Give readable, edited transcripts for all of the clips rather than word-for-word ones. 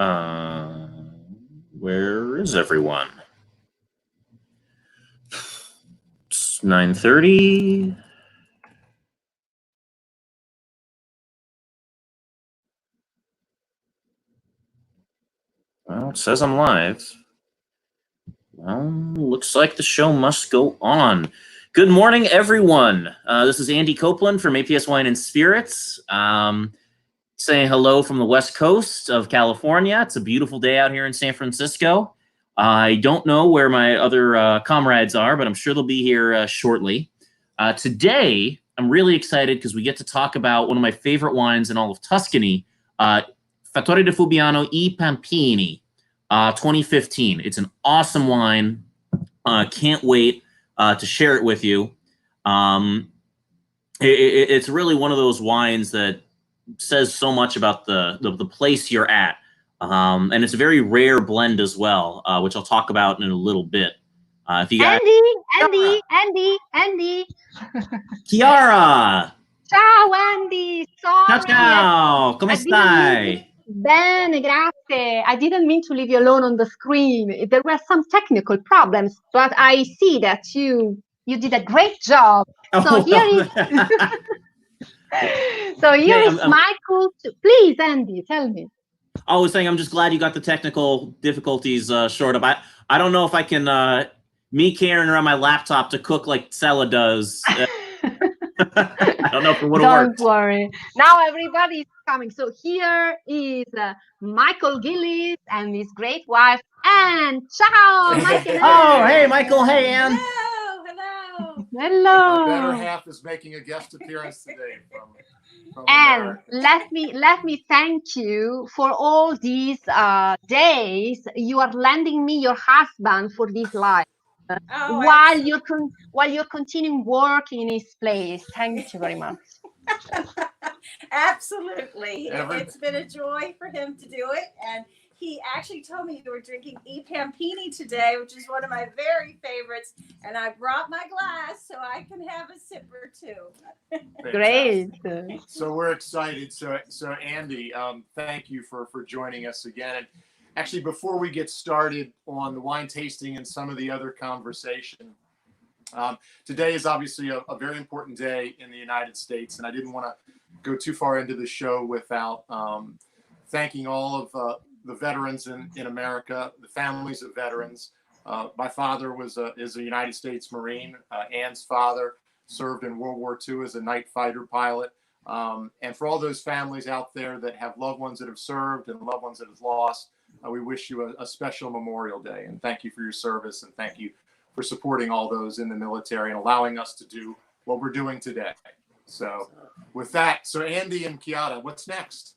Uh, where is everyone? It's 9:30. Well, it says I'm live. Well, looks like the show must go on. Good morning, everyone. This is Andy Copeland from APS Wine and Spirits. Saying hello from the West Coast of California. It's a beautiful day out here in San Francisco. I don't know where my other comrades are, but I'm sure they'll be here shortly. Today, I'm really excited because we get to talk about one of my favorite wines in all of Tuscany, Fattoria di Fubbiano I Pampini, 2015. It's an awesome wine. Can't wait to share it with you. It's really one of those wines that says so much about the place you're at. And it's a very rare blend as well, which I'll talk about in a little bit. If you guys... Andy. Chiara! Ciao Andy, sorry. Ciao, come stai? Bene, grazie. I didn't mean to leave you alone on the screen. There were some technical problems, but I see that you did a great job. So here is Michael. Please, Andy, tell me. I was saying I'm just glad you got the technical difficulties sorted up. I don't know if I can me carrying around my laptop to cook like Tze'ela does. I don't know if it would have worked. Don't worry. Now everybody's coming. So here is Michael Gillis and his great wife, Anne. Ciao, Michael. Oh, hey, Michael. Hey, Anne. Hello. My better half is making a guest appearance today from and let me thank you for all these days you are lending me your husband for this live while you're continuing working in his place. Thank you very much. Absolutely. It's been a joy for him to do it, and he actually told me you were drinking I Pampini today, which is one of my very favorites, and I brought my glass so I can have a sip or two. Great. So we're excited. So Andy, thank you for joining us again. And actually, before we get started on the wine tasting and some of the other conversation, today is obviously a very important day in the United States, and I didn't want to go too far into the show without thanking all of the veterans in America, the families of veterans. My father is a United States Marine. Anne's father served in World War II as a night fighter pilot. And for all those families out there that have loved ones that have served and loved ones that have lost, we wish you a special Memorial Day. And thank you for your service, and thank you for supporting all those in the military and allowing us to do what we're doing today. So with that, so Andy and Chiara, what's next?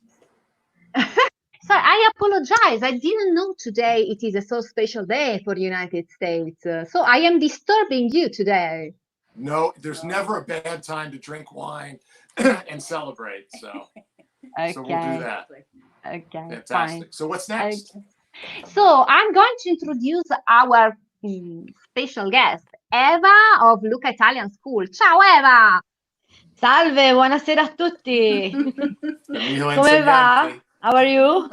So I apologize. I didn't know today it is a so special day for the United States. So I am disturbing you today. No, there's never a bad time to drink wine and celebrate. So, okay. So we'll do that. Okay. Fantastic. Fine. So what's next? Okay. So I'm going to introduce our special guest, Eva of Lucca Italian School. Ciao Eva! Salve, buonasera a tutti. Come va? How are you?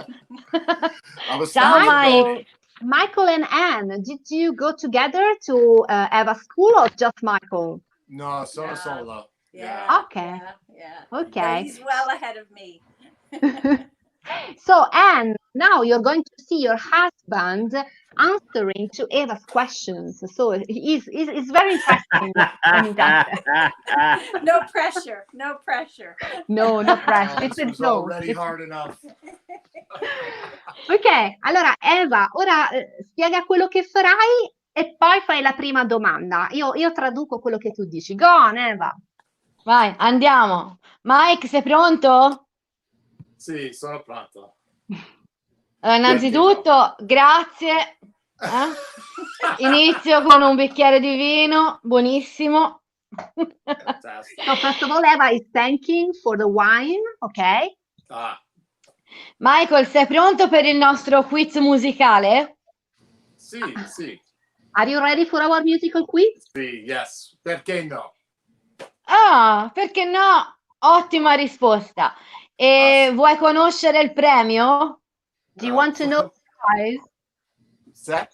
Ciao, Mike. Michael and Anne, did you go together to Eva's school or just Michael? No, solo. Yeah. Okay. Yeah. Okay. He's well ahead of me. So, Anne, now you're going to see your husband answering to Eva's questions. So it's very interesting. No pressure. No pressure. No pressure. This was already hard enough. Ok, allora Eva, ora spiega quello che farai e poi fai la prima domanda. Io traduco quello che tu dici. Go on, Eva. Vai, andiamo. Mike, sei pronto? Sì, sono pronto. Allora, innanzitutto, grazie. Inizio con un bicchiere di vino, buonissimo. So first of all, Eva is thanking for the wine, ok? Michael, sei pronto per il nostro quiz musicale? Sì. Are you ready for our musical quiz? Sì, yes. Perché no? Perché no? Ottima risposta. E vuoi conoscere il premio? Do you want to know the prize? Set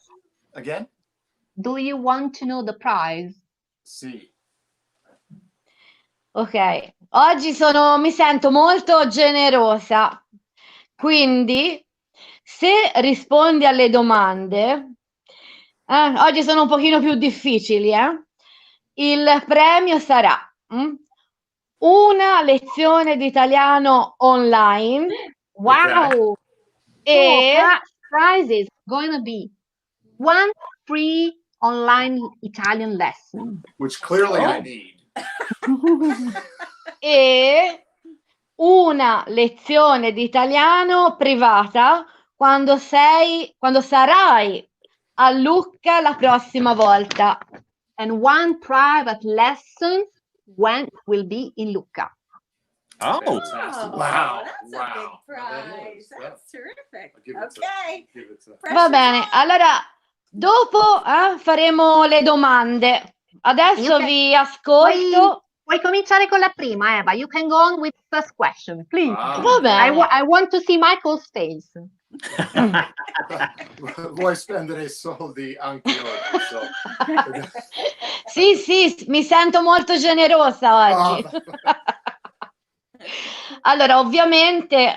again? Do you want to know the prize? Sì. Ok, oggi mi sento molto generosa, quindi se rispondi alle domande, oggi sono un pochino più difficili, il premio sarà una lezione di italiano online. Wow! E prize is going to be one free online Italian lesson. Which clearly I need. e una lezione di italiano privata quando sarai a Lucca la prossima volta. And one private lesson when will be in Lucca. Oh, Wow. That's Wow. a big prize. That is. That's terrific. I'll give it to- Okay. give it to- Va bene, allora dopo faremo le domande. Adesso vi ascolto. Puoi cominciare con la prima, Eva. You can go on with the first question, please. Va bene. I want to see Michael's face. Vuoi spendere soldi anche oggi? So. Sì, mi sento molto generosa oggi. Allora, ovviamente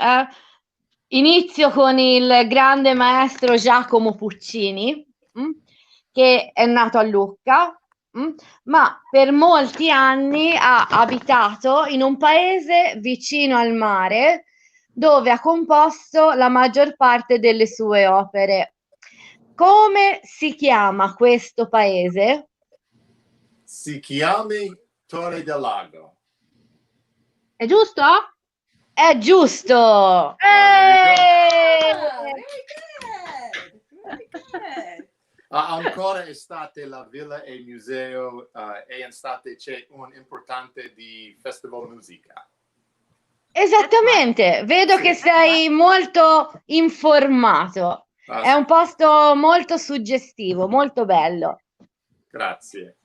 inizio con il grande maestro Giacomo Puccini, che è nato a Lucca, ma per molti anni ha abitato in un paese vicino al mare, dove ha composto la maggior parte delle sue opere. Come si chiama questo paese? Si chiama Torre del Lago. È giusto? È giusto! Very good. Very good. Ancora estate la villa e il museo e in estate c'è un importante di Festival Musica. Esattamente, vedo che sei molto informato. È un posto molto suggestivo, molto bello. Grazie.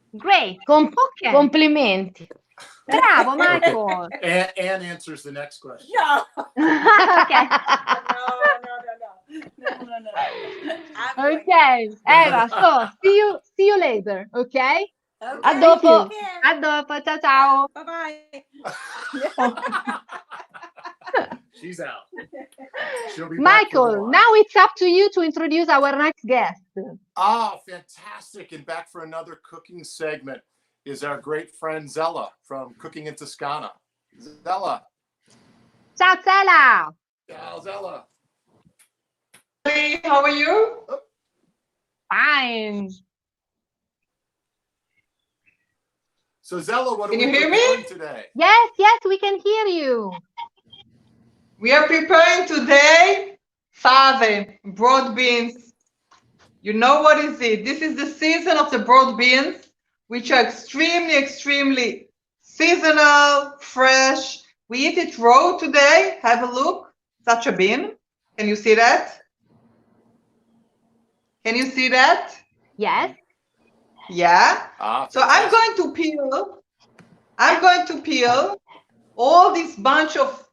Great. Okay. Complimenti. Bravo, Michael. Anne answers the next question. No. Okay. No. Okay, Eva, so see you later, okay? A dopo. A dopo, ciao ciao. Bye-bye. She's out. She'll be back for Michael, more. now it's up to you to introduce our next guest. Oh, fantastic. And back for another cooking segment is our great friend Tze'ela from Cooking in Toscana. Tze'ela. Ciao Tze'ela. Ciao, Tze'ela. Hey, how are you? Fine. So Tze'ela, what Can are you we hear me? preparing today? Yes, we can hear you. We are preparing today fave, broad beans. You know what is it? This is the season of the broad beans, which are extremely seasonal, fresh. We eat it raw today. Have a look. Such a bean. Can you see that? Can you see that? Yes. Yeah. So I'm going to peel all this bunch of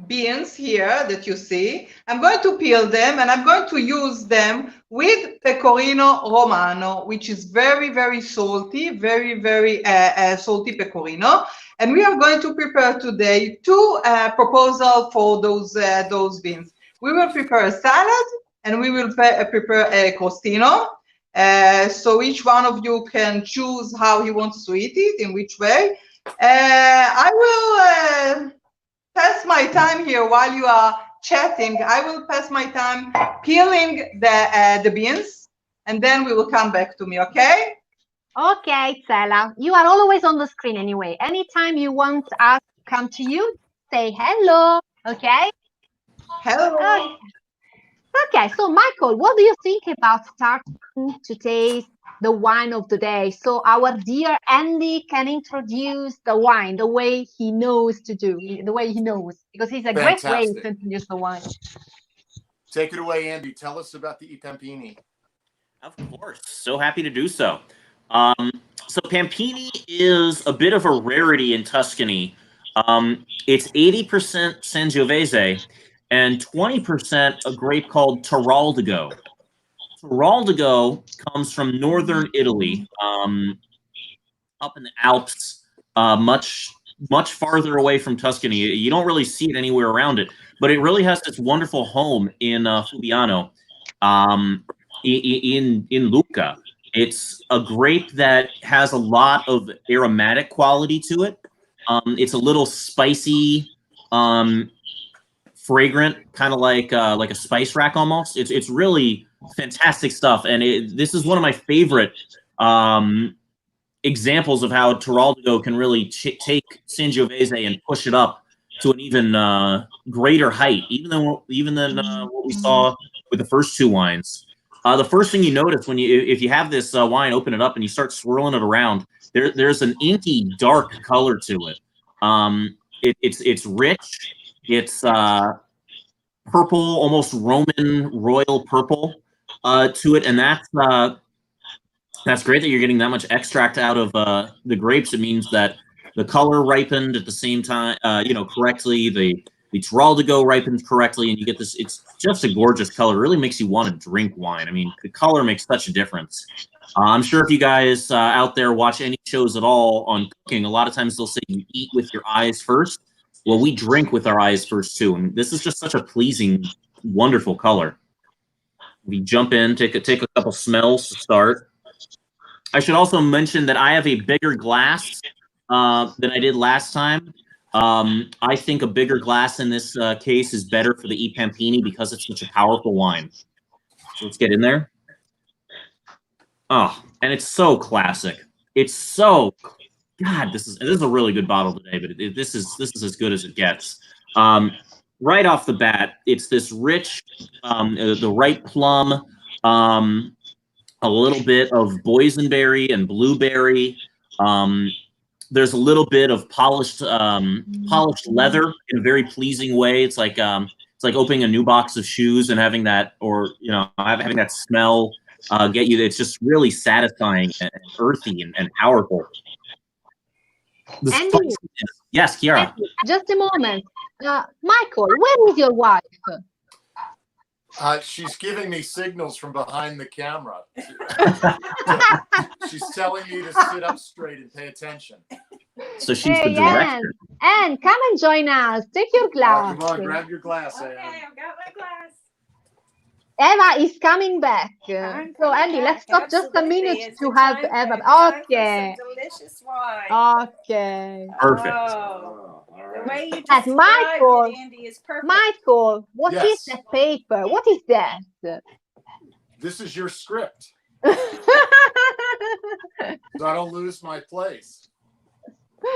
beans here that you see. I'm going to peel them and I'm going to use them with pecorino romano, which is very salty, very salty pecorino. And we are going to prepare today two proposals for those beans. We will prepare a salad and we will prepare a crostino. So each one of you can choose how he wants to eat it, in which way. I will pass my time here while you are chatting. I will pass my time peeling the beans, and then we will come back to me, okay? Okay, Tze'ela. You are always on the screen anyway. Anytime you want us to come to you, say hello, okay? Hello. Okay, so Michael, what do you think about starting to taste the wine of the day? So our dear Andy can introduce the wine the way he knows to do, the way he knows, because it's a great way to introduce the wine. Take it away, Andy. Tell us about the Pampini. Of course. So happy to do so. So Pampini is a bit of a rarity in Tuscany. It's 80% Sangiovese, and 20% a grape called Tiraldigo. Tiraldigo comes from northern Italy, up in the Alps, much farther away from Tuscany. You don't really see it anywhere around it, but it really has this wonderful home in Fubbiano, in Lucca. It's a grape that has a lot of aromatic quality to it. It's a little spicy, fragrant, kind of like a spice rack almost. It's really fantastic stuff, and this is one of my favorite examples of how Tiraldigo can really take Sangiovese and push it up to an even greater height, even than what we saw with the first two wines. The first thing you notice if you have this wine, open it up and you start swirling it around, there's an inky dark color to it. It's rich. It's purple, almost Roman royal purple to it, and that's great that you're getting that much extract out of the grapes. It means that the color ripened at the same time, correctly. The Tiraldigo ripened correctly, and you get this. It's just a gorgeous color. It really makes you want to drink wine. I mean, the color makes such a difference. I'm sure if you guys out there watch any shows at all on cooking, a lot of times they'll say you eat with your eyes first. Well, we drink with our eyes first too, and this is just such a pleasing, wonderful color. We jump in, take a couple smells to start. I should also mention that I have a bigger glass than I did last time. I think a bigger glass in this case is better for the I Pampini because it's such a powerful wine. So let's get in there. Oh, and it's so classic. It's so, God, this is a really good bottle today, but this is as good as it gets. Right off the bat, it's this rich, the ripe plum, a little bit of boysenberry and blueberry. There's a little bit of polished leather in a very pleasing way. It's like opening a new box of shoes and having that, or having that smell get you. It's just really satisfying and earthy and powerful. Andy, yes, Chiara. Andy, just a moment. Michael, where is your wife? She's giving me signals from behind the camera. She's telling me to sit up straight and pay attention. So she's the director. Anne, come and join us. Take your glass. Come on, grab your glass, Anne. Okay, I've got my glass. Eva is coming back. So Andy, let's stop just a minute to have Eva. Okay. Delicious wine. Okay. Perfect. Oh, the way you Yes, Michael, it, Andy, is perfect. Michael, what is Yes. that paper? What is that? This is your script, so I don't lose my place.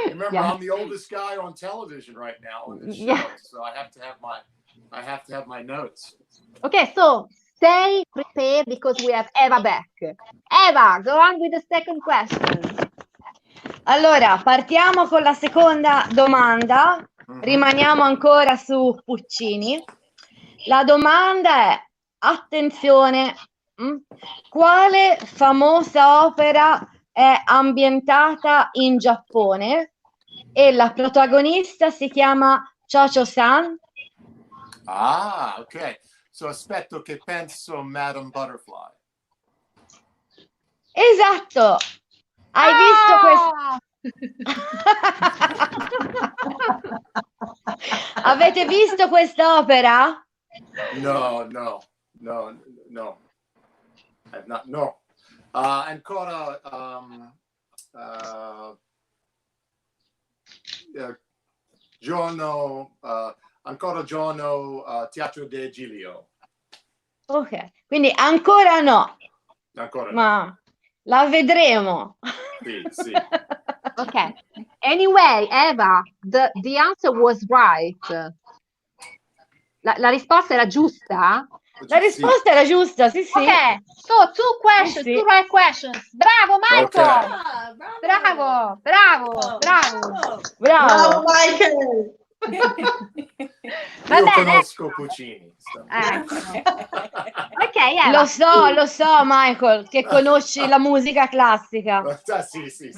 Remember, Yeah. I'm the oldest guy on television right now on this show, Yeah. so I have to have my notes. Okay, so stay prepared because we have Eva back. Eva, go on with the second question. Allora, partiamo con la seconda domanda. Rimaniamo ancora su Puccini. La domanda è, attenzione, quale famosa opera è ambientata in Giappone e la protagonista si chiama Cho-Cho-san? Ah, ok. So aspetto che penso Madame Butterfly. Esatto! Hai visto Avete visto quest'opera? No. I've not. No. Ancora. Ancora giorno Teatro de Giglio. Ok, quindi ancora no. Ancora Ma la vedremo. Sì. Okay. Anyway, Eva, the answer was right. La risposta era giusta? La risposta era giusta, sì. Okay, so two questions, Sì. two right questions. Bravo, Michael! Okay. Bravo! Michael! Va Io bene. conosco Puccini. Ok, Eva. Lo so, Michael, che conosci la musica classica. Sì.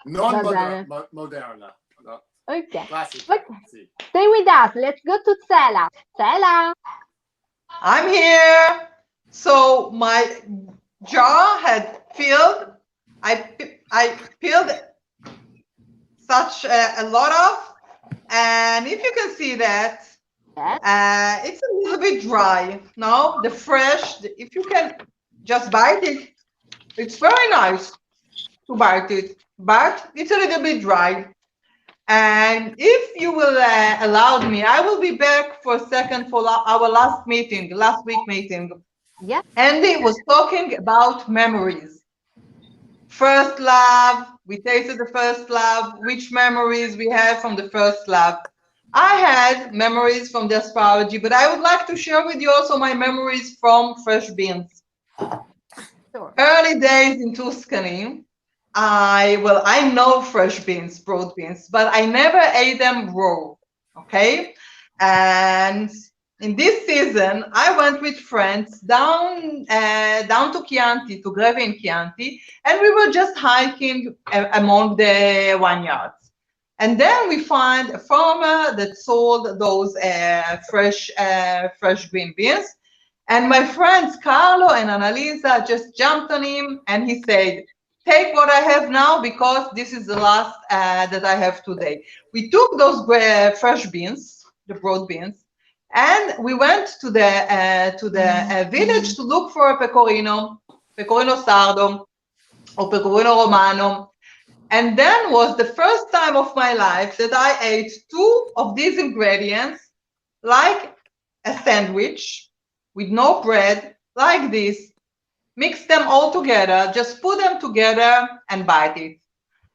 Non Va bene. moderna. No. Okay. Classic. Okay. Stay with us. Let's go to Tze'ela. Tze'ela. I'm here. So my jar had filled. I filled such a lot of, and if you can see that, Yes. it's a little bit dry. No, the fresh. If you can just bite it, it's very nice to bite it, but it's a little bit dry. And if you will allow me, I will be back for a second for our last week meeting. Yeah. Andy was talking about memories. First love, we tasted the first love, which memories we have from the first love. I had memories from the astrology, but I would like to share with you also my memories from fresh beans. Sure. Early days in Tuscany, I know fresh beans, broad beans, but I never ate them raw. Okay, and in this season, I went with friends down to Chianti, to Greve in Chianti, and we were just hiking among the vineyards. And then we find a farmer that sold those fresh green beans. And my friends Carlo and Annalisa just jumped on him, and he said, "Take what I have now because this is the last that I have today." We took those fresh beans, the broad beans, and we went to the village to look for a pecorino sardo or pecorino romano. And then was the first time of my life that I ate two of these ingredients like a sandwich with no bread, like this. Mix them all together, just put them together and bite it.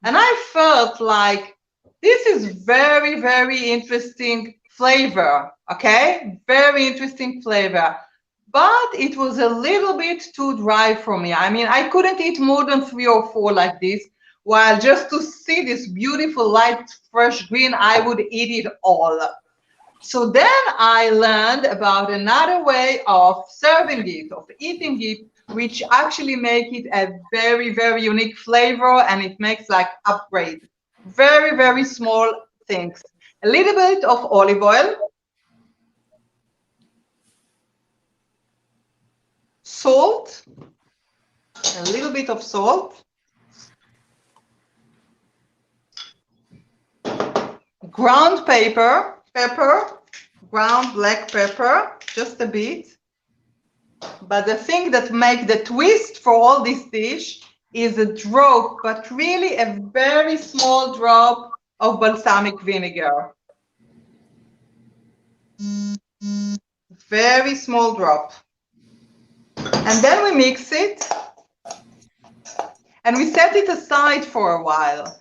And I felt like this is very, very interesting flavor, okay? Very interesting flavor. But it was a little bit too dry for me. I mean, I couldn't eat more than 3 or 4 like this, while just to see this beautiful light, fresh green, I would eat it all. So then I learned about another way of serving it, of eating it, which actually make it a very, very unique flavor, and it makes like upgrade. Very, very small things. A little bit of olive oil, salt, a little bit of salt, ground pepper, ground black pepper, just a bit. But the thing that makes the twist for all this dish is a drop, but really a very small drop of balsamic vinegar. Very small drop. And then we mix it and we set it aside for a while.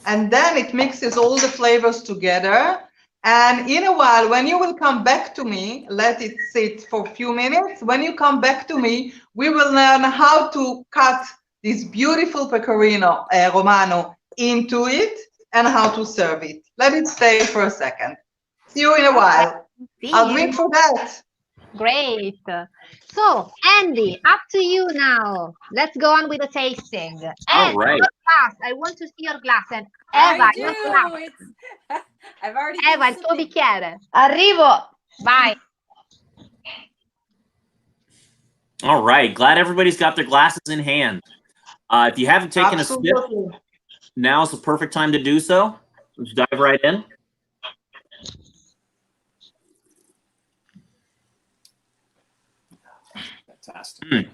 And then it mixes all the flavors together. And in a while, when you will come back to me, let it sit for a few minutes. When you come back to me, we will learn how to cut this beautiful pecorino romano into it and how to serve it. Let it stay for a second. See you in a while. I'll drink for that. Great. So, Andy, up to you now. Let's go on with the tasting. All right. Your glass. I want to see your glass. And Eva, your glass. I've already Eva, il tuo bicchiere. Arrivo. Vai. All right. Glad everybody's got their glasses in hand. If you haven't taken a sip, now's the perfect time to do so. Let's dive right in. Fantastic.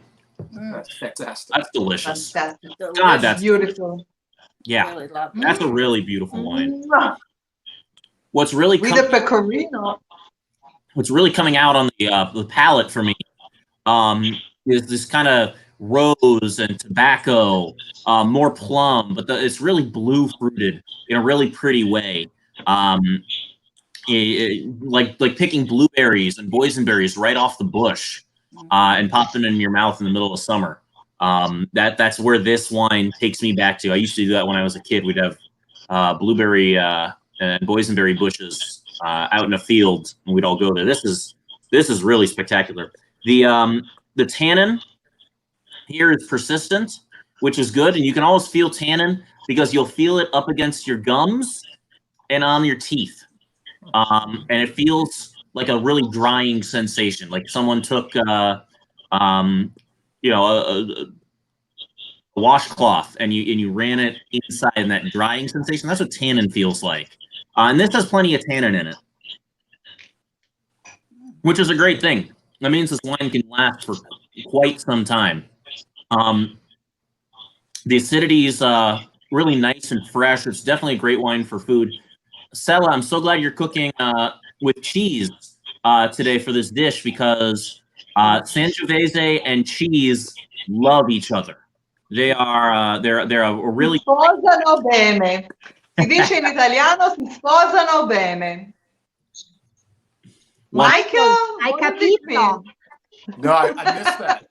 That's fantastic. That's delicious. Fantastic. God, that's beautiful. Yeah, really love it. that's a really beautiful wine. What's really With the pecorino. What's really coming out on the palate for me is this kind of rose and tobacco, more plum, but it's really blue fruited in a really pretty way. Like picking blueberries and boysenberries right off the bush and pop them in your mouth in the middle of summer. That's where this wine takes me back to. I used to do that when I was a kid. We'd have blueberry and boysenberry bushes out in a field, and we'd all go there. This is really spectacular. The tannin here is persistent, which is good, and you can always feel tannin because you'll feel it up against your gums and on your teeth. And it feels like a really drying sensation, like someone took, you know, a washcloth and you ran it inside, and that drying sensation. That's what tannin feels like. And this has plenty of tannin in it, which is a great thing. That means this wine can last for quite some time. The acidity is really nice and fresh. It's definitely a great wine for food. Tze'ela, I'm so glad you're cooking with cheese today for this dish, because Sangiovese and cheese love each other. They are they're a really. Si sposano bene. Si dice in italiano, si sposano bene. Michael, Hai what does it capito? mean? No, I missed that.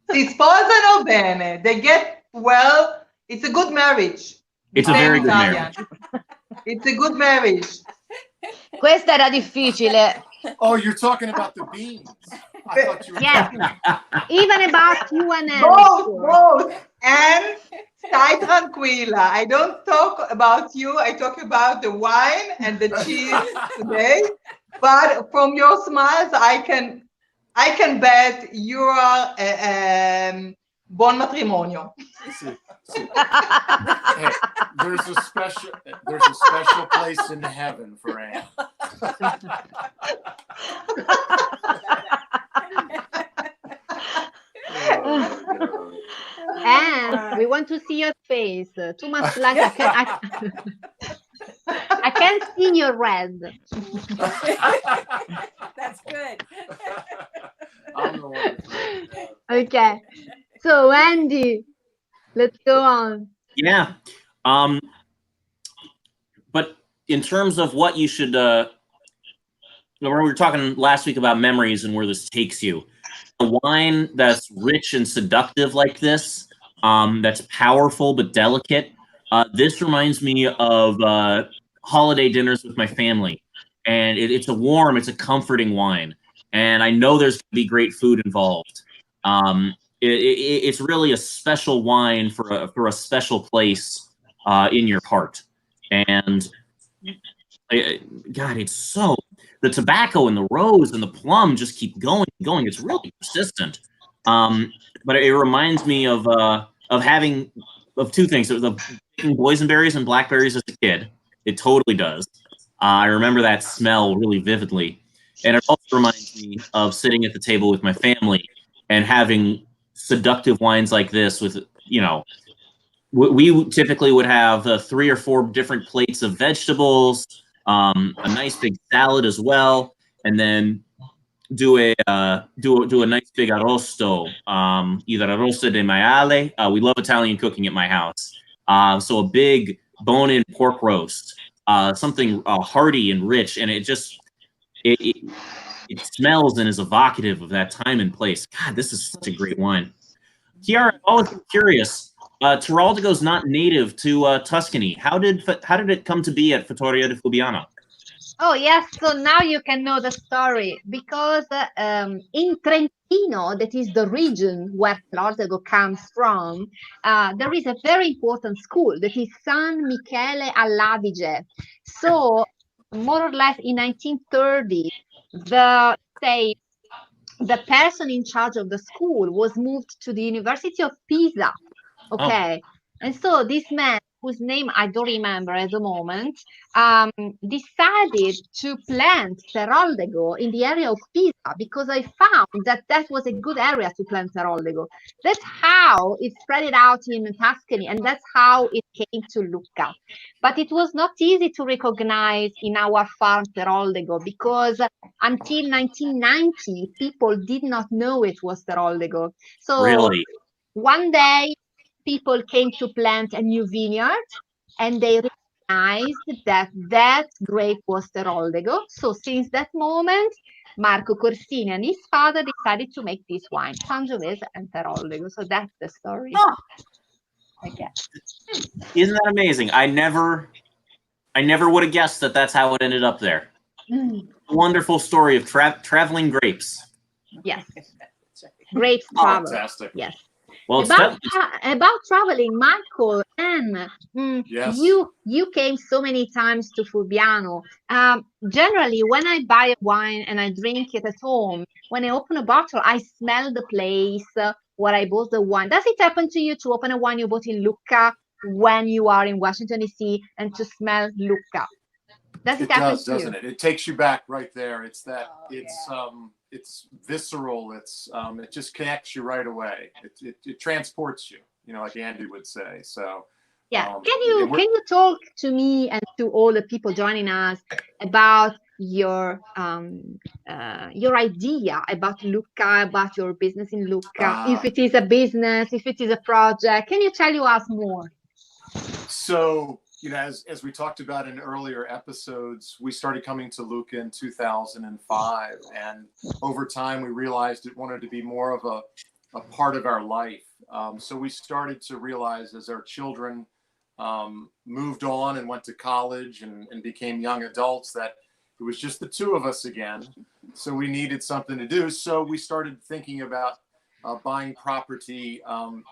Si sposano bene. They get well. It's a good marriage. It's a very good marriage. It's a good marriage. Questa era difficile. Oh, you're talking about the beans. I thought you were Yeah. Even about you and Both. And stai tranquilla. I don't talk about you. I talk about the wine and the cheese today. But from your smiles, I can bet you are buon matrimonio. Hey, there's a special place in heaven for Anne. And we want to see your face. Too much light. I can't see your red. That's good. I'm the one. Okay. So Andy, let's go on. Yeah. But in terms of what you should, we were talking last week about memories and where this takes you. A wine that's rich and seductive like this, that's powerful but delicate. This reminds me of holiday dinners with my family. And it's a comforting wine. And I know there's going to be great food involved. It's really a special wine for a special place in your heart. And God, it's so, the tobacco and the rose and the plum just keep going. It's really persistent. But it reminds me of two things. It was picking boysenberries and blackberries as a kid. It totally does. I remember that smell really vividly. And it also reminds me of sitting at the table with my family and having seductive wines like this with, you know, we typically would have 3 or 4 different plates of vegetables, a nice big salad as well, and then do a nice big arrosto, either arrosto de maiale. We love Italian cooking at my house, so a big bone-in pork roast, something hearty and rich, and it smells and is evocative of that time and place. God, this is such a great wine. Chiara, I've always been curious. Tiroldigo is not native to Tuscany. How did it come to be at Fattoria di Fubbiano? Oh yes, so now you can know the story, because in Trentino, that is the region where Tiroldigo comes from, there is a very important school that is San Michele all'Adige. So more or less in 1930, the person in charge of the school was moved to the University of Pisa. Okay. Oh. And so this man, whose name I don't remember at the moment, decided to plant Tiroldigo in the area of Pisa, because I found that was a good area to plant Tiroldigo. That's how it spread it out in Tuscany, and that's how it came to Lucca. But it was not easy to recognize in our farm Tiroldigo, because until 1990, people did not know it was Tiroldigo. So really? One day, people came to plant a new vineyard, and they recognized that grape was Tiroldigo. So since that moment, Marco Corsini and his father decided to make this wine, Sangiovese and Tiroldigo. So that's the story. Oh. Okay. Isn't that amazing? I never would have guessed that that's how it ended up there. Wonderful story of traveling grapes. Yes. Grapes travel. Fantastic. Yes. Well, it's about traveling, Michael, and Yes. you came so many times to Fubbiano. Generally, when I buy a wine and I drink it at home, when I open a bottle, I smell the place where I bought the wine. Does it happen to you to open a wine you bought in Lucca when you are in Washington, D.C. and to smell Lucca? Does it happen does, to you? doesn't it? It takes you back right there. It's that it's visceral. It just connects you right away. It transports you, like Andy would say. So yeah, can you talk to me and to all the people joining us about your idea about Lucca, about your business in Lucca? If it is a business, if it is a project, can you tell us more? So, as we talked about in earlier episodes, we started coming to Lucca in 2005, and over time we realized it wanted to be more of a part of our life. So we started to realize as our children moved on and went to college and became young adults that it was just the two of us again. So we needed something to do. So we started thinking about buying property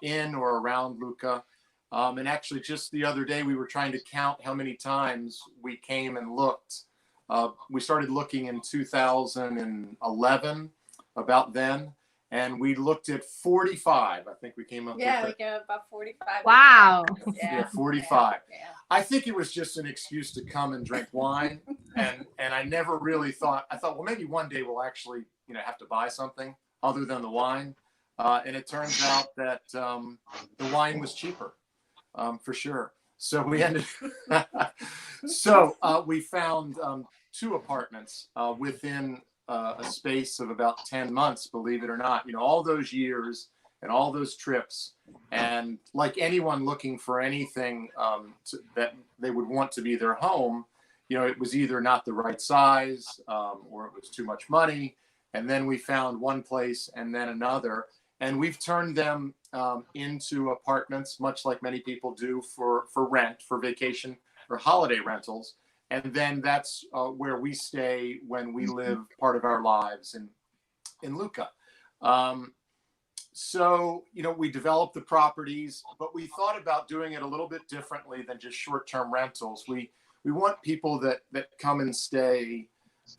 in or around Lucca. And actually just the other day, we were trying to count how many times we came and looked. We started looking in 2011, about then, and we looked at 45. I think we came up with we came up about 45. Wow. Yeah, 45. Yeah. I think it was just an excuse to come and drink wine. and I never really thought, well, maybe one day we'll actually, have to buy something other than the wine. And it turns out that the wine was cheaper. For sure. So we ended. We found 2 apartments within a space of about 10 months. Believe it or not, all those years and all those trips, and like anyone looking for anything that they would want to be their home, it was either not the right size or it was too much money. And then we found one place and then another. And we've turned them into apartments, much like many people do for rent, for vacation or holiday rentals. And then that's where we stay when we live part of our lives in Lucca. So, we developed the properties, but we thought about doing it a little bit differently than just short-term rentals. We want people that come and stay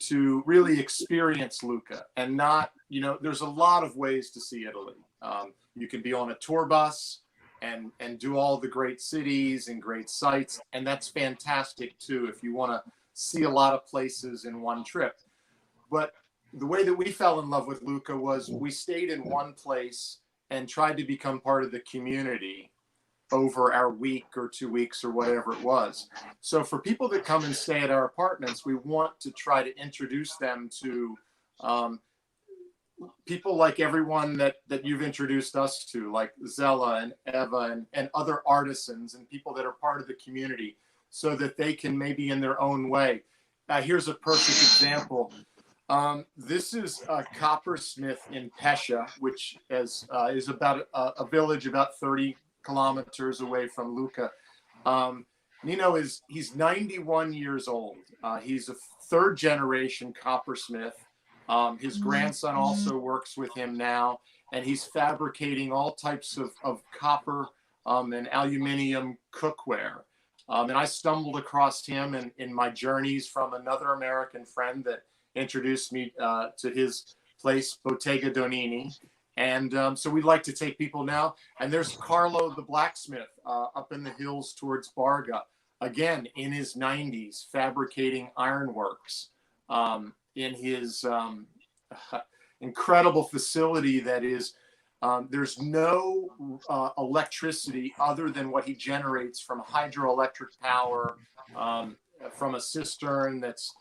to really experience Lucca and not, there's a lot of ways to see Italy. You can be on a tour bus and do all the great cities and great sites. And that's fantastic too, if you want to see a lot of places in one trip. But the way that we fell in love with Lucca was we stayed in one place and tried to become part of the community over our week or 2 weeks or whatever it was. So for people that come and stay at our apartments, we want to try to introduce them to people like everyone that you've introduced us to, like Tze'ela and Eva and other artisans and people that are part of the community, so that they can maybe in their own way. Here's a perfect example. This is a coppersmith in Pescia, which is about a village about 30 kilometers away from Lucca. Nino he's 91 years old. He's a 3rd generation coppersmith. His grandson also works with him now, and he's fabricating all types of copper and aluminium cookware. And I stumbled across him in my journeys from another American friend that introduced me to his place, Bottega Donini. And so we'd like to take people now. And there's Carlo the blacksmith up in the hills towards Barga, again, in his 90s, fabricating ironworks in his incredible facility that is, there's no electricity other than what he generates from hydroelectric power from a cistern that's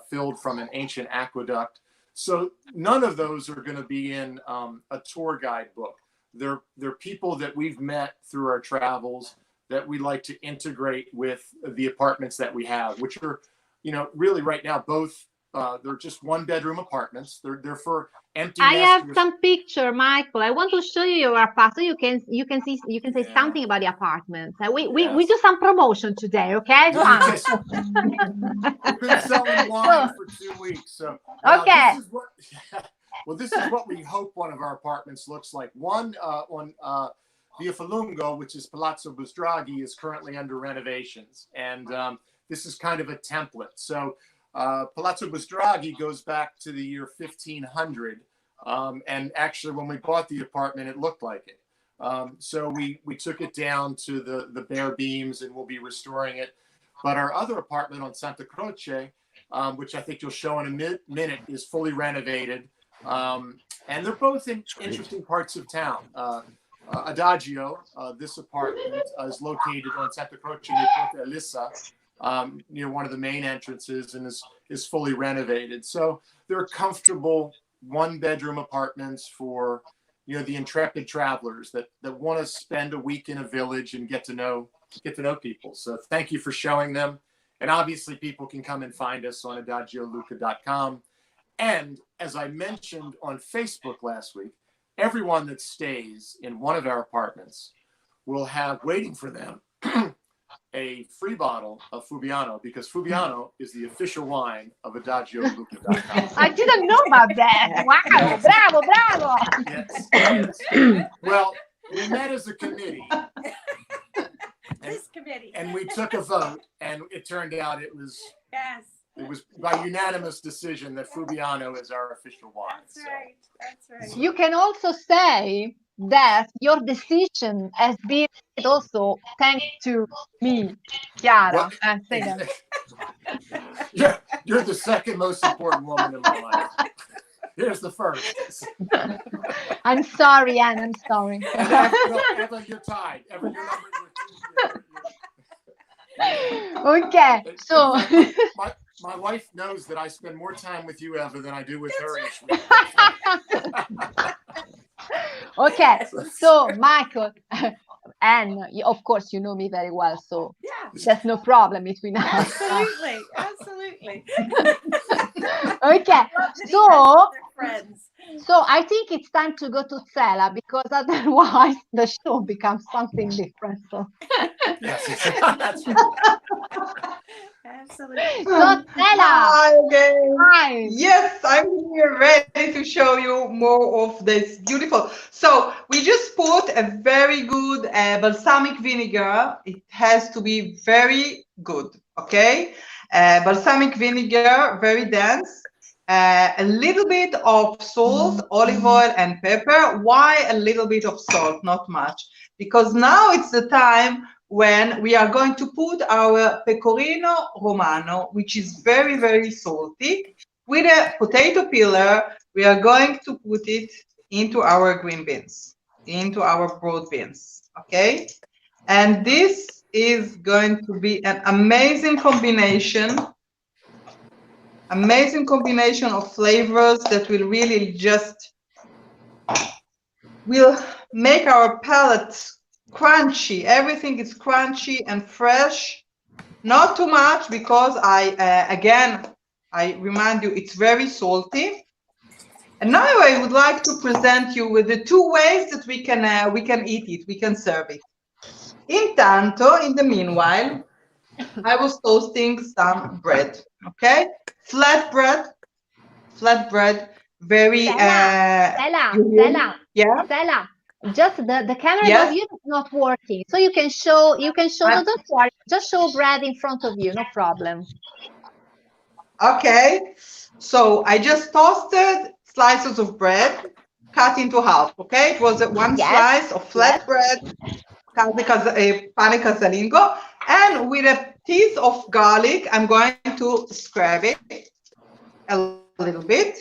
filled from an ancient aqueduct. So none of those are going to be in a tour guide book. They're people that we've met through our travels that we like to integrate with the apartments that we have, which are, really right now, both they're just 1-bedroom apartments. They're for empty nesters. I have some picture, Michael. I want to show you your apartment. You can say something about the apartments. We do some promotion today, okay? We've been selling wine for 2 weeks, so okay. Well, this is what we hope one of our apartments looks like. One on Via Falungo, which is Palazzo Busdraghi, is currently under renovations. And this is kind of a template. So Palazzo Busdraghi goes back to the year 1500. And actually, when we bought the apartment, it looked like it. So we took it down to the bare beams, and we'll be restoring it. But our other apartment on Santa Croce, which I think you'll show in a minute, is fully renovated. And they're both in interesting parts of town. Adagio, this apartment, is located on Santa Croce near Ponte Elissa, near one of the main entrances, and is fully renovated. So they're comfortable one-bedroom apartments for the intrepid travelers that want to spend a week in a village and get to know people. So thank you for showing them. And obviously people can come and find us on adagiolucca.com. And as I mentioned on Facebook last week, everyone that stays in one of our apartments will have waiting for them a free bottle of Fubbiano, because Fubbiano is the official wine of Adagiolucca.com. I didn't know about that. Wow, bravo. Yes. Well, we met as a committee. This committee. And we took a vote, and it turned out it was by unanimous decision that Fubbiano is our official wine. That's right. You can also say that your decision has been also thanks to me, Chiara. Well, Say that. You're the second most important woman in my life. Here's the first. I'm sorry, Anne. I'm sorry. Eva, you're tied. Eva, your number Okay, so my wife knows that I spend more time with you, Eva, than I do with her each week. Okay, so Michael, and of course you know me very well, so there's no problem between us. Absolutely. Okay, friends. So I think it's time to go to Tze'ela, because otherwise the show becomes something different. So. Yes, that's right. Absolutely. So Tze'ela. Hi again. Hi. Yes, I'm here ready to show you more of this beautiful. So we just put a very good balsamic vinegar. It has to be very good, okay? Balsamic vinegar, very dense. A little bit of salt, olive oil, and pepper. Why a little bit of salt, not much? Because now it's the time when we are going to put our pecorino romano, which is very, very salty. With a potato peeler, we are going to put it into our green beans, into our broad beans, okay? And this is going to be an amazing combination of flavors that will really will make our palate crunchy. Everything is crunchy and fresh, not too much, because I remind you, it's very salty. And now I would like to present you with the two ways that we can eat it, we can serve it. Intanto, in the meanwhile, I was toasting some bread, okay? Flat bread, very Stella. Yeah. Stella, just the camera Yes. of you is not working, so you can show. No, don't worry. Just show bread in front of you, no problem. Okay. So I just toasted slices of bread, cut into half. Okay, it was one slice of flat bread, pane casalingo, and with a piece of garlic, I'm going to scrap it a little bit.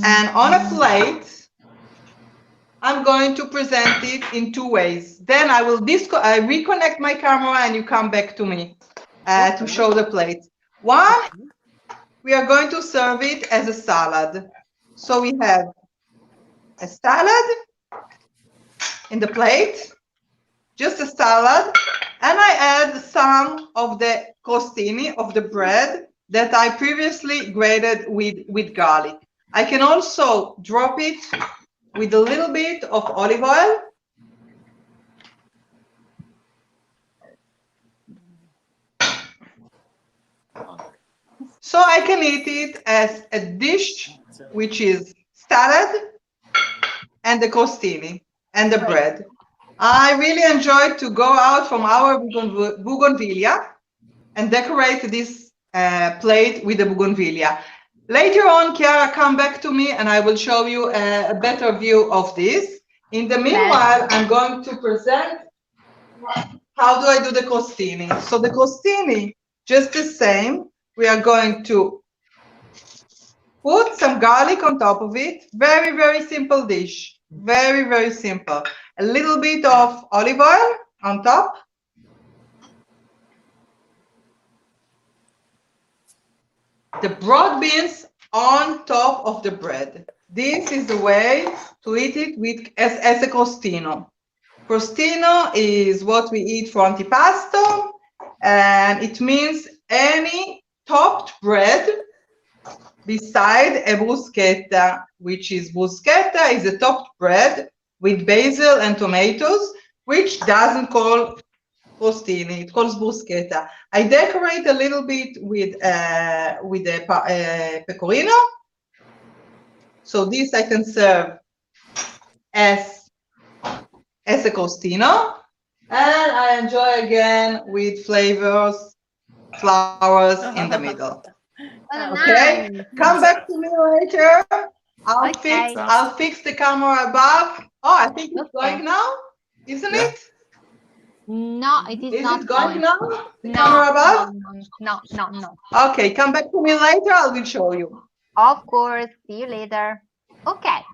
And on a plate, I'm going to present it in two ways. Then I will reconnect my camera, and you come back to me to show the plate. One, we are going to serve it as a salad. So we have a salad in the plate, just a salad, and I add some of the crostini of the bread that I previously grated with garlic. I can also drop it with a little bit of olive oil. So I can eat it as a dish, which is salad and the crostini and the bread. I really enjoy to go out from our bougainvillea and decorate this plate with the bougainvillea. Later on, Chiara, come back to me and I will show you a better view of this. In the meanwhile, I'm going to present how do I do the crostini. So the crostini, just the same. We are going to put some garlic on top of it. Very, very simple dish. Very, very simple. A little bit of olive oil on top. The broad beans on top of the bread. This is the way to eat it with as a crostino. Crostino is what we eat for antipasto, and it means any topped bread beside a bruschetta, which is bruschetta is a topped bread with basil and tomatoes, which doesn't call crostini, it calls bruschetta. I decorate a little bit with a pecorino. So this I can serve as a crostino, and I enjoy again with flavors, flowers in the middle. Okay, Nice. come back to me later. I'll fix the camera above. Oh, I think it's going now, isn't it? No, it is not Is it going now? The No, camera above? no. Okay, come back to me later. I will show you. Of course. See you later. Okay.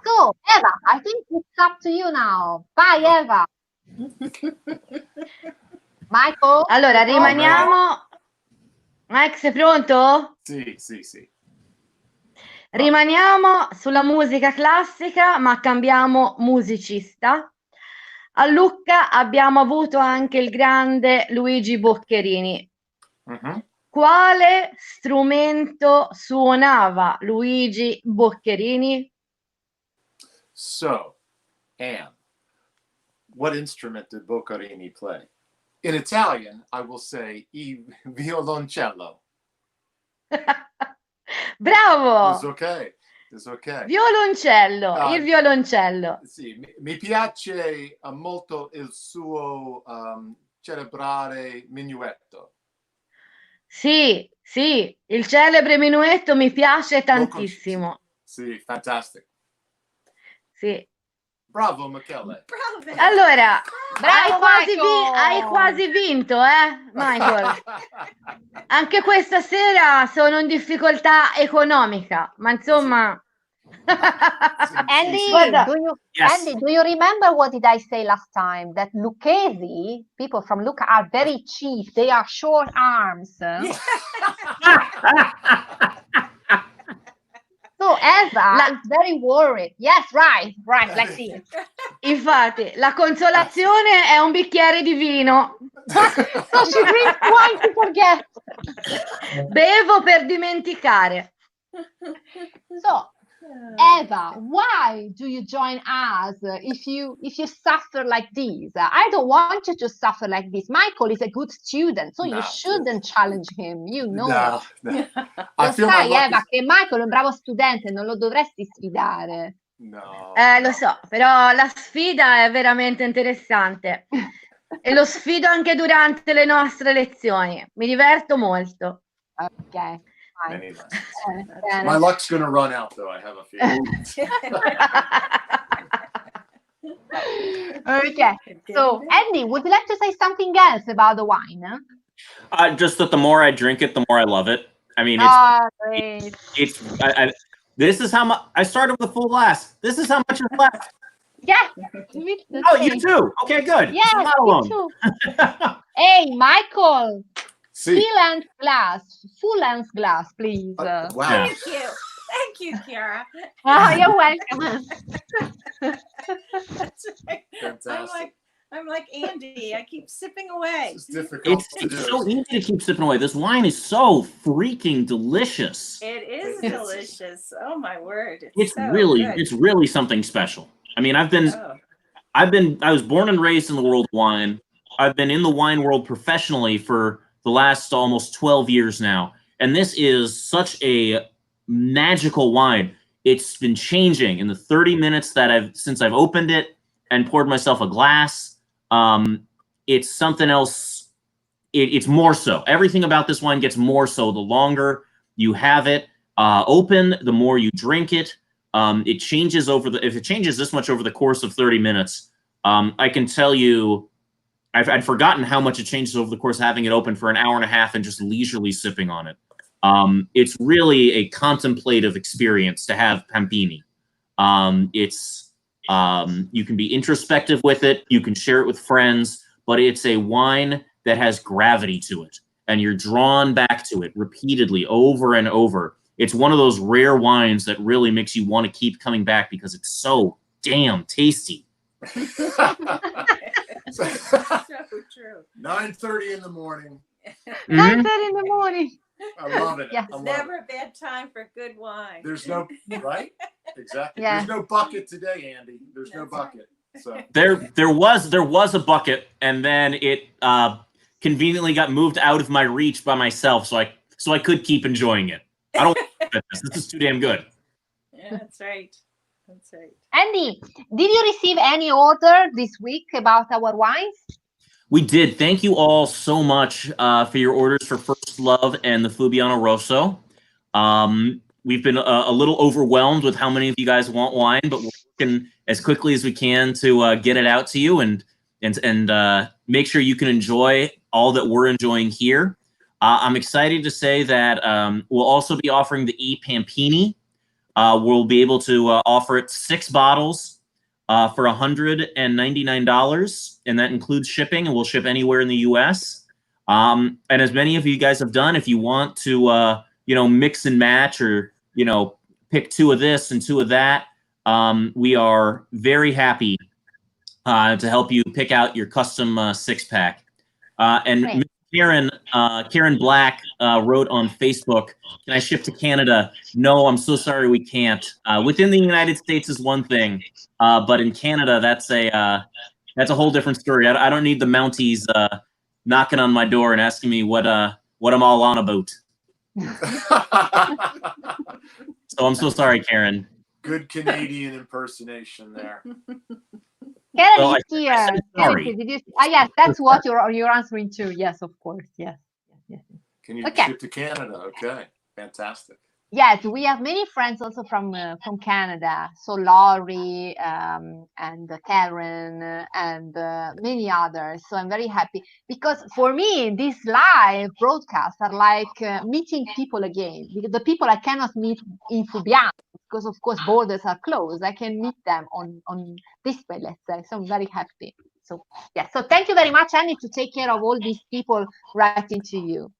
So, Eva, I think it's up to you now. Bye, Eva. Michael? Allora, rimaniamo... Mike, sei pronto? Sì. Rimaniamo sulla musica classica, ma cambiamo musicista. A Lucca abbiamo avuto anche il grande Luigi Boccherini. Quale strumento suonava Luigi Boccherini? So, Anne, what instrument did Boccherini play? In Italian, I will say il violoncello. Bravo! It's okay. It's okay. Violoncello, il violoncello. Sì, mi piace molto il suo celebrare minuetto. Sì, il celebre minuetto mi piace tantissimo. Sì, fantastico. Sì. Bravo, Michele. Bravo. Allora, Bravo, hai quasi vinto, Michael? Anche questa sera sono in difficoltà economica, ma insomma... Andy, Yes. Andy, do you remember what did I say last time? That Lucchesi, people from Lucca, are very cheap. They are short arms. So Eva is very worried. Yes, right. Let's see it. Infatti, la consolazione è un bicchiere di vino. So she drinks wine to forget. Bevo per dimenticare. So, Eva, why do you join us if you suffer like this? I don't want you to suffer like this. Michael is a good student, so you shouldn't challenge him. You know. No. Lo sai, Eva, che Michael è un bravo studente, non lo dovresti sfidare. No. Lo so, però la sfida è veramente interessante. E lo sfido anche durante le nostre lezioni. Mi diverto molto. Ok. My luck's going to run out, though. I have a feeling. Okay. So, Andy, would you like to say something else about the wine? Just that the more I drink it, the more I love it. I mean, Great. This is how much I started with a full glass. This is how much is left. Yeah. Oh, you too. Okay, good. Yes, I'm not me alone. too. Hey, Michael. See. Full length glass, please. Wow. Thank you, Chiara. Oh, you're welcome. Fantastic. I'm like Andy. I keep sipping away. It's difficult to It's do. so easy to keep sipping away. This wine is so freaking delicious. It is delicious. Oh my word! It's so really, good. it's really something special. I mean, I was born and raised in the world of wine. I've been in the wine world professionally for the last almost 12 years now. And this is such a magical wine. It's been changing in the 30 minutes that since I've opened it and poured myself a glass. It's something else. It's more so. Everything about this wine gets more so the longer you have it open, the more you drink it. It changes if it changes this much over the course of 30 minutes, I can tell you, I'd forgotten how much it changes over the course of having it open for an hour and a half and just leisurely sipping on it. It's really a contemplative experience to have Pampini. You can be introspective with it. You can share it with friends, but it's a wine that has gravity to it, and you're drawn back to it repeatedly over and over. It's one of those rare wines that really makes you want to keep coming back because it's so damn tasty. So true. 9:30 in the morning. 9:30 in the morning. I love it. Yes. I love Never it. a bad time for good wine. There's no right. Exactly. Yeah. There's no bucket today, Andy. There's no That's bucket. So There was a bucket, and then it conveniently got moved out of my reach by myself, so I could keep enjoying it. I don't want to this. This is too damn good. Yeah, that's right. That's right. Andy, did you receive any order this week about our wines? We did. Thank you all so much for your orders for First Love and the Fubbiano Rosso. We've been a little overwhelmed with how many of you guys want wine, but we're working as quickly as we can to get it out to you and make sure you can enjoy all that we're enjoying here. I'm excited to say that we'll also be offering the E Pampini. We'll be able to offer it 6 bottles for $199, and that includes shipping, and we'll ship anywhere in the U.S. And as many of you guys have done, if you want to, mix and match or, pick 2 of this and 2 of that, we are very happy to help you pick out your custom 6-pack. And Great. Karen Black wrote on Facebook, "Can I ship to Canada?" No, I'm so sorry, we can't. Within the United States is one thing, but in Canada, that's a whole different story. I don't need the Mounties knocking on my door and asking me what I'm all on about. So I'm so sorry, Karen. good Canadian impersonation there. Karen Well, is here. I said sorry. Karen, did you? Yes, that's what you're answering to. Yes, of course. Yes. Can you Okay. ship to Canada? Okay, fantastic. Yes, we have many friends also from Canada. So Laurie and Karen and many others. So I'm very happy because for me these live broadcasts are like meeting people again. Because the people I cannot meet in Fubbiano because of course borders are closed. I can meet them on this way, let's say. So I'm very happy. So yeah. So thank you very much, Annie, to take care of all these people writing to you.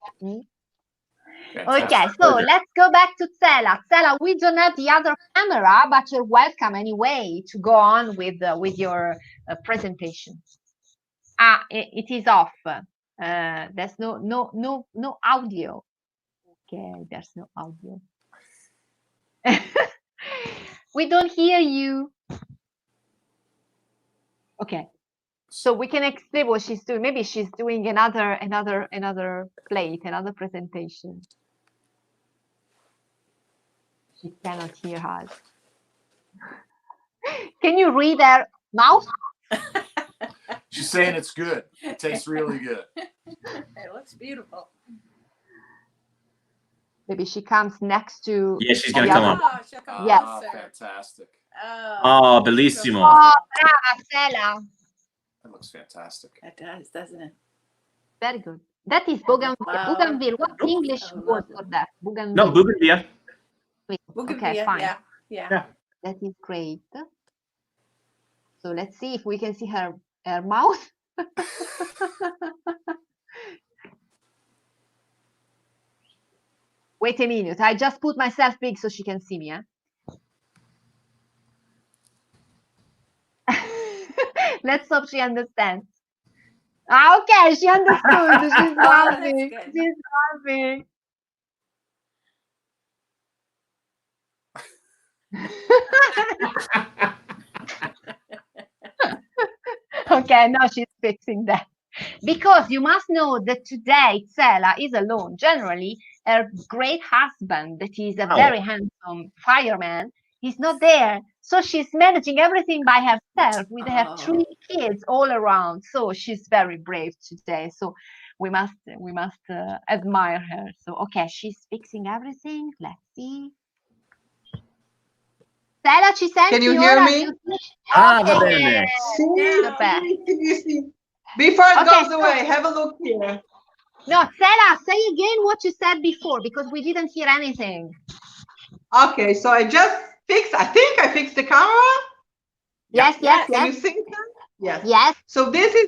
Fantastic. Okay, so let's go back to Tze'ela. Tze'ela, we don't have the other camera, but you're welcome anyway to go on with your presentation. It is off. There's no audio. Okay, there's no audio. We don't hear you. Okay, so we can explain what she's doing. Maybe she's doing another plate, another presentation. She cannot hear us. Can you read her mouth? She's saying it's good. It tastes really good. It looks beautiful. Maybe she comes next to. Yeah, she's gonna come up. Oh, she'll come Yes. closer. Fantastic. Oh, bellissimo. Oh, brava, Tze'ela. That looks fantastic. It does, doesn't it? Very good. That is bougainville. Wow. Bougainville. What's the English Oh, word lovely. for that? Bougainville. No, Bougainville. Okay, fine. Yeah. Yeah. That is great. So let's see if we can see her mouth. Wait a minute. I just put myself big so she can see me. Let's hope she understands. Okay, she understood. She's laughing. That's good. She's laughing. Okay, now she's fixing that. Because you must know that today Tze'ela is alone. Generally, her great husband, that is a Oh. very handsome fireman, he's not there. So she's managing everything by herself with her 3 kids all around. So she's very brave today. So we must admire her. So okay, she's fixing everything. Let's see. Tze'ela, ci senti? Can you hear ora? me? Ah, Okay. va bene. Super. Before it Okay, goes away, have a look here. No, Tze'ela, say again what you said before, because we didn't hear anything. Okay, so I think I fixed the camera. Yes. Can you see that? Yes. Yes. So this is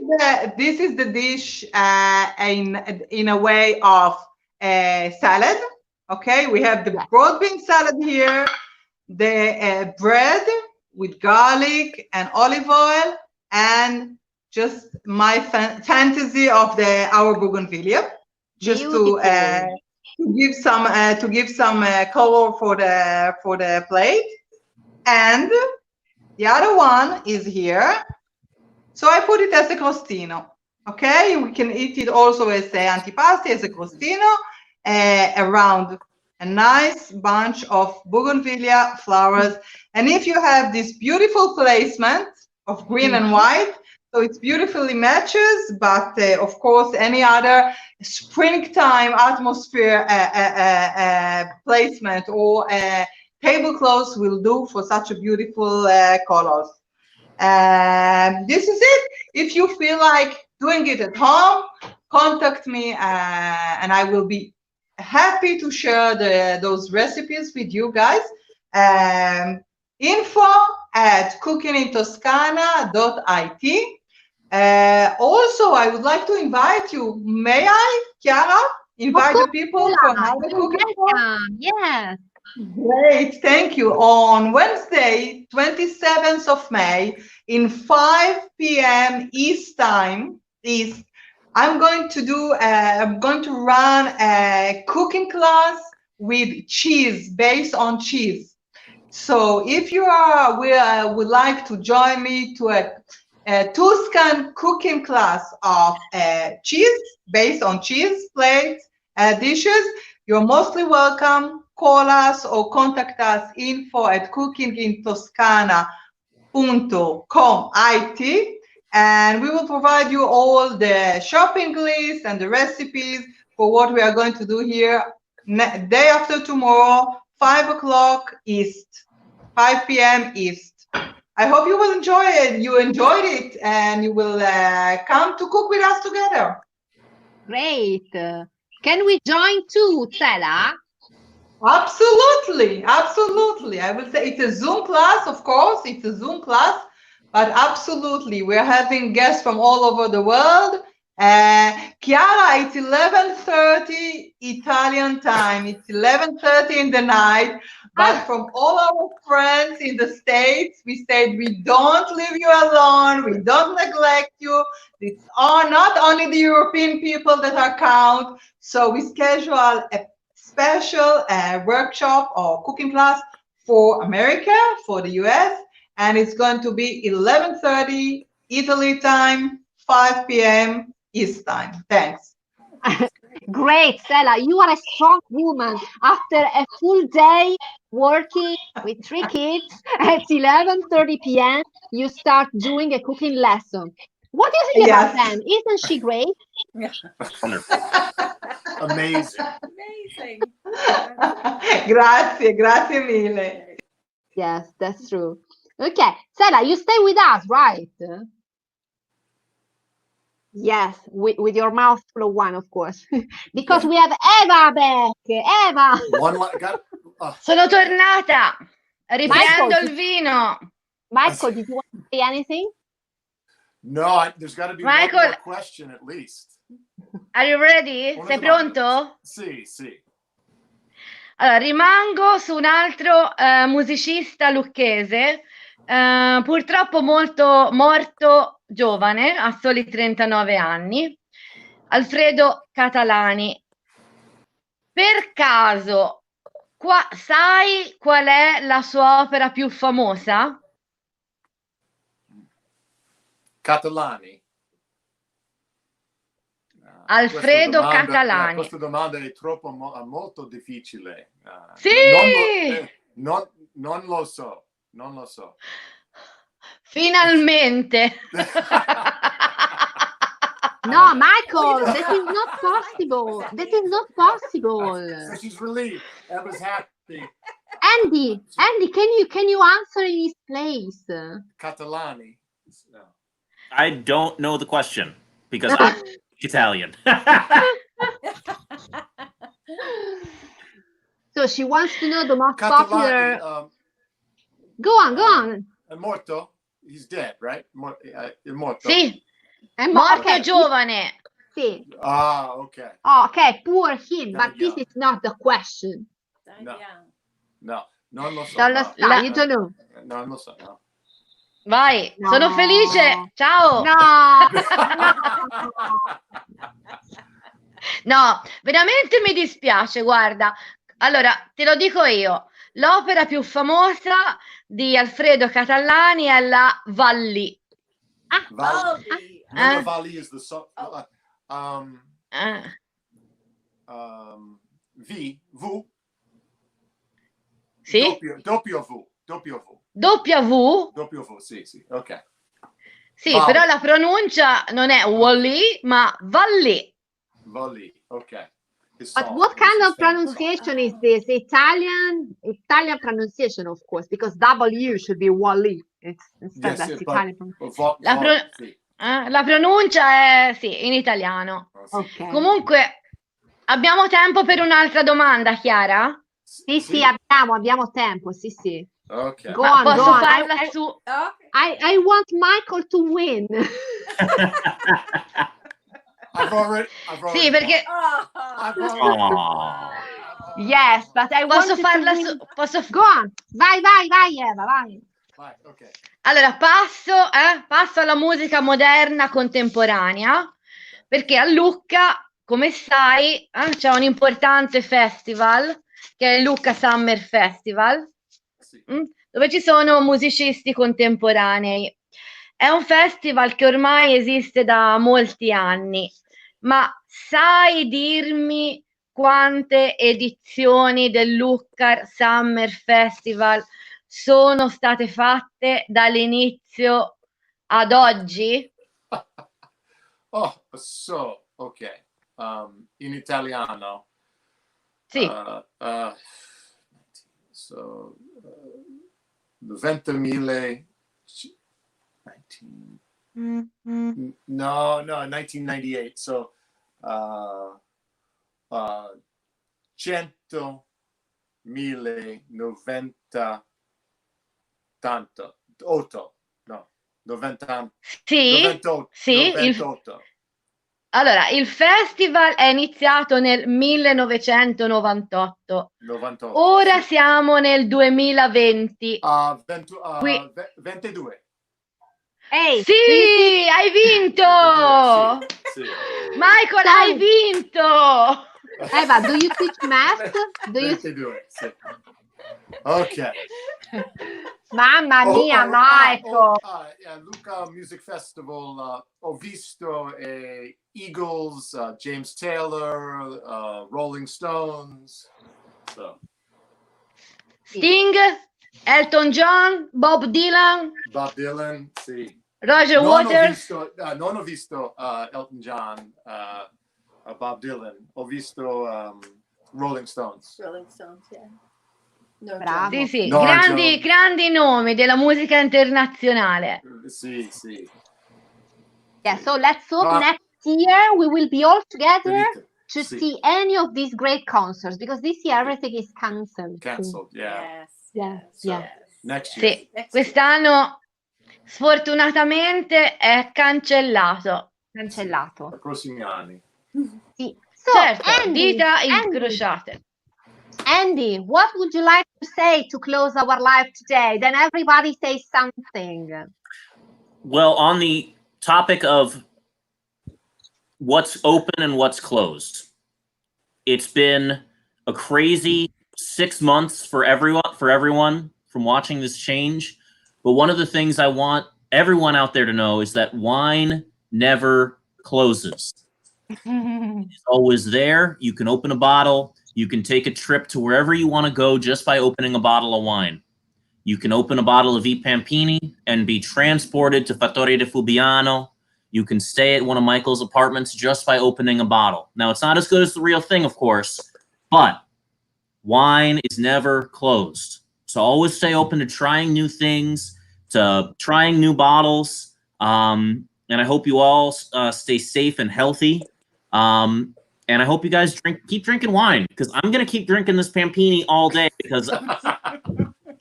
the dish in a way of salad. Okay, we have the broad bean salad here, the bread with garlic and olive oil, and just my fantasy of our bougainvillea, just to give some color for the plate. And the other one is here. So I put it as a crostino. Okay, we can eat it also as an antipasti, as a crostino, around a nice bunch of bougainvillea flowers. And if you have this beautiful placement of green and white, so it beautifully matches, but of course, any other springtime atmosphere placement or tablecloths will do for such a beautiful colors. This is it. If you feel like doing it at home, contact me and I will be happy to share those recipes with you guys. info@cookingintoscana.it. Also, I would like to invite you. May I, Chiara, invite the people for another cooking class? Yes. Great, thank you. On Wednesday, 27th of May, in 5 p.m. East, I'm going to run a cooking class with cheese, based on cheese. So if you would like to join me to a Tuscan cooking class of cheese, based on cheese plates, dishes, you're mostly welcome. Call us or contact us, info@cookingintoscana.com.it, and we will provide you all the shopping list and the recipes for what we are going to do here day after tomorrow, 5 o'clock East, 5 p.m. East. I hope you will enjoy it. You enjoyed it, and you will come to cook with us together. Great. Can we join too, Tze'ela? Absolutely. I will say it's a Zoom class, of course. It's a Zoom class, but absolutely, we're having guests from all over the world. Chiara, it's 11:30 Italian time. It's 11:30 in the night. But from all our friends in the States, we said we don't leave you alone. We don't neglect you. It's not only the European people that are count. So we schedule a special workshop or cooking class for America, for the US, and it's going to be 11:30 Italy time, 5 p.m. East time. Thanks. Great, Tze'ela. You are a strong woman. After a full day working with 3 kids, at 11:30 p.m., you start doing a cooking lesson. What do you think about them? Isn't she great? Wonderful. Amazing. Amazing. Grazie mille. Yes, that's true. Okay, Tze'ela, you stay with us, right? Yes, with your mouth full of wine, of course. Because we have Eva back. Eva! Sono tornata, riprendo il vino. Michael, did you want to say anything? No, there's got to be one more question at least. Are you ready? Sei pronto? Sì. Allora, rimango su un altro musicista lucchese, purtroppo morto giovane, a soli 39 anni, Alfredo Catalani. Per caso, sai qual è la sua opera più famosa? Catalani. Alfredo Catalani. Questa domanda è troppo molto difficile. Sì! Non lo so. Finalmente. No, Michael, that is not possible. That is not possible. So she's relieved. I was happy. Andy, can you answer in his place? Catalani. No. I don't know the question because I'm Italian. So she wants to know the most Catalani, popular. Go on. È morto? He's dead, right? È morto? Sì, È morto okay. giovane. Sì. Ah, ok. Oh, okay, poor him, but this Yeah. is not the question. No, non lo so. Non lo sa, you don't know. Non lo so, no. Vai, No. sono felice. Ciao. No. No, veramente mi dispiace, guarda. Allora, te lo dico io. L'opera più famosa di Alfredo Catalani è la Valli. Valli. No, Valli is the song. V. Sì? Doppio V. W? Sì, ok. Sì, Valli. però la pronuncia non è Wally, ma Valli. Valli, ok. But what kind of pronunciation is this? Italian pronunciation, of course, because W should be Wally. Instead, that's Italian pronunciation. La pronuncia è sì, in italiano. Ok. Comunque, abbiamo tempo per un'altra domanda, Chiara? Sì, abbiamo tempo, sì. Ok. Go on, posso go on. farla su... I want Michael to win. I've already Sì, perché... Yes, but I Posso want farla to su... win. Posso... Go on. Vai, Eva, vai. Vai, ok. Allora, passo alla musica moderna contemporanea, perché a Lucca, come sai, c'è un importante festival, che è il Lucca Summer Festival, Sì. dove ci sono musicisti contemporanei. È un festival che ormai esiste da molti anni, ma sai dirmi quante edizioni del Lucca Summer Festival sono state fatte dall'inizio ad oggi? Oh, so, ok. In italiano. Sì. So, 20.000. No, 1998. So, 100.090 tanto. 8. No, 90. Sì, 98. sì. 98. Allora, il festival è iniziato nel 1998. 98, Ora sì. siamo nel 2020. 22. Hey, Sì, hai vinto! 22, sì. Michael, hai vinto! Eva, do you teach math? 22, sì. Ok. Mamma mia, Michael. Lucca Music Festival, ho visto Eagles, James Taylor, Rolling Stones. So. Sting, Elton John, Bob Dylan, Sì. Roger Waters. Non ho visto Elton John, Bob Dylan. Ho visto Rolling Stones. Yeah. No, Bravo. Sì, No, grandi nomi della musica internazionale. Sì. Yeah, so let's hope next year we will be all together to Sì. see any of these great concerts, because this year everything is cancelled. Yeah. Yeah. Next year. Sì, quest'anno sfortunatamente è cancellato. Cancellato. I prossimi anni. Sì. So, Certo, Andy, dita incrociate. Andy, what would you like to say to close our live today? Then everybody say something. Well, on the topic of what's open and what's closed, it's been a crazy 6 months for everyone from watching this change. But one of the things I want everyone out there to know is that wine never closes. It's always there. You can open a bottle. You can take a trip to wherever you want to go just by opening a bottle of wine. You can open a bottle of I Pampini and be transported to Fattoria di Fubbiano. You can stay at one of Michael's apartments just by opening a bottle. Now, it's not as good as the real thing, of course, but wine is never closed. So always stay open to trying new things, to trying new bottles. And I hope you all stay safe and healthy. And I hope you guys keep drinking wine, because I'm going to keep drinking this Pampini all day because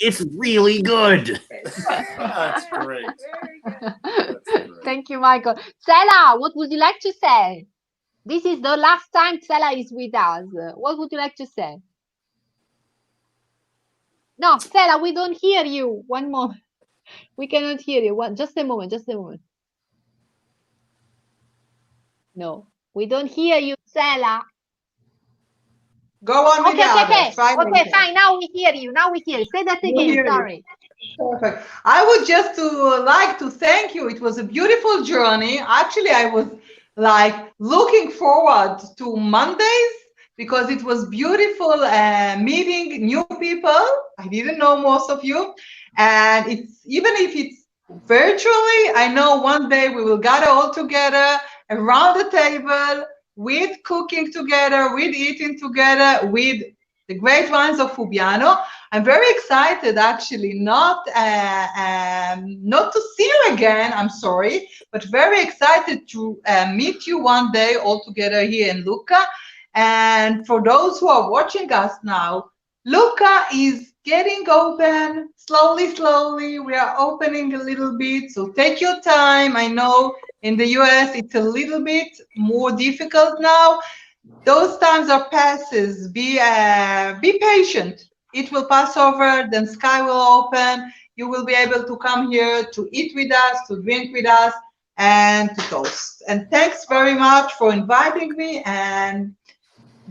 it's really good. That's great. Very good. That's great. Thank you, Michael. Tze'ela, what would you like to say? This is the last time Tze'ela is with us. What would you like to say? No, Tze'ela, we don't hear you. One moment. We cannot hear you. Just a moment, just a moment. No, we don't hear you, Tze'ela. Go on with the others. Okay, fine. Now we hear you. Now we hear you. Say that again. Sorry. Perfect. I would just like to thank you. It was a beautiful journey. Actually, I was like looking forward to Mondays because it was beautiful meeting new people. I didn't know most of you, and it's even if it's virtually, I know one day we will gather all together around the table with cooking together, with eating together, with the great wines of Fubbiano. I'm very excited, actually, not to see you again, I'm sorry, but very excited to meet you one day all together here in Lucca. And for those who are watching us now, Lucca is getting open slowly, slowly. We are opening a little bit, so take your time. I know in the US it's a little bit more difficult now. Those times are passes. Be patient. It will pass over, then sky will open. You will be able to come here to eat with us, to drink with us, and to toast. And thanks very much for inviting me and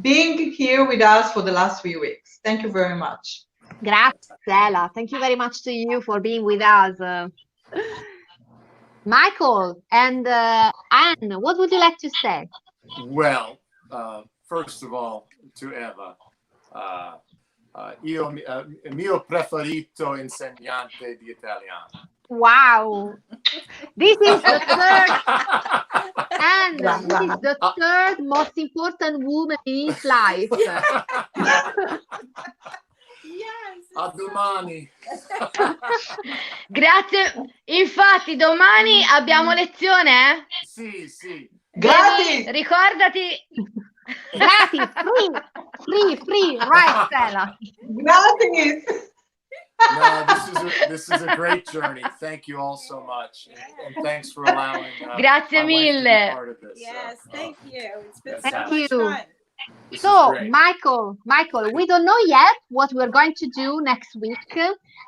being here with us for the last 3 weeks. Thank you very much. Grazie, Tze'ela. Thank you very much to you for being with us. Michael and Anne, what would you like to say? Well, first of all, to Eva, mio preferito insegnante di italiano. Wow. This is the third, and this is the third most important woman in his life. Yes. A domani. Grazie. Infatti, domani abbiamo lezione, eh? Sì, sì. Gratis. Ricordati. Gratis, free, right, Tze'ela? Gratis. No, this is a great journey. Thank you all so much, and thanks for allowing Grazie my wife to be mille. part of this. Yes, thank you. It's been Thank so much fun. This is So, great. Michael, we don't know yet what we're going to do next week.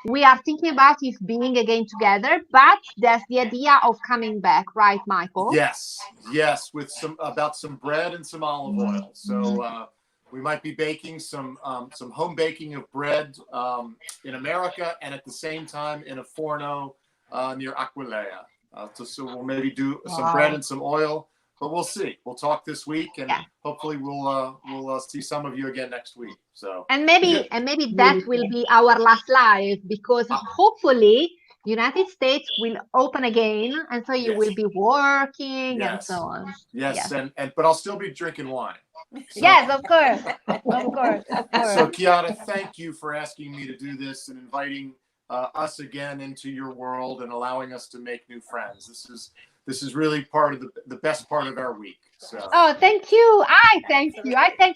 We are thinking about if being again together, but there's the idea of coming back, right, Michael? Yes, with some bread and some olive oil. So we might be baking some home baking of bread in America, and at the same time in a forno near Aquileia. So we'll maybe do some bread and some oil. But we'll see. We'll talk this week, and hopefully we'll see some of you again next week. So and maybe that will be our last live, because hopefully United States will open again, and so you will be working and so on. Yes. And but I'll still be drinking wine. So, yes, of course, of course. So Chiara, thank you for asking me to do this and inviting us again into your world and allowing us to make new friends. This is really part of the best part of our week. So. Oh, thank you. I thank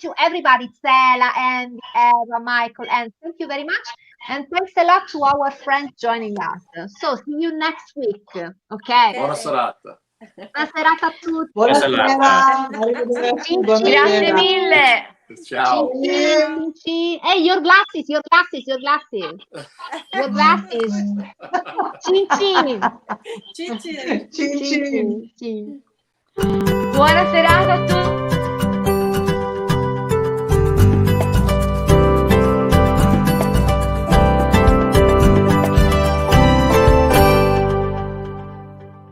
you, everybody, Tze'ela and Eva, Michael, and thank you very much. And thanks a lot to our friends joining us. So see you next week. Okay. Buona serata. Buona serata a tutti. Buona serata. Grazie mille. Ciao. Hey, your glasses. Cin cin. Cin cin. Cin. Buona serata a tutti.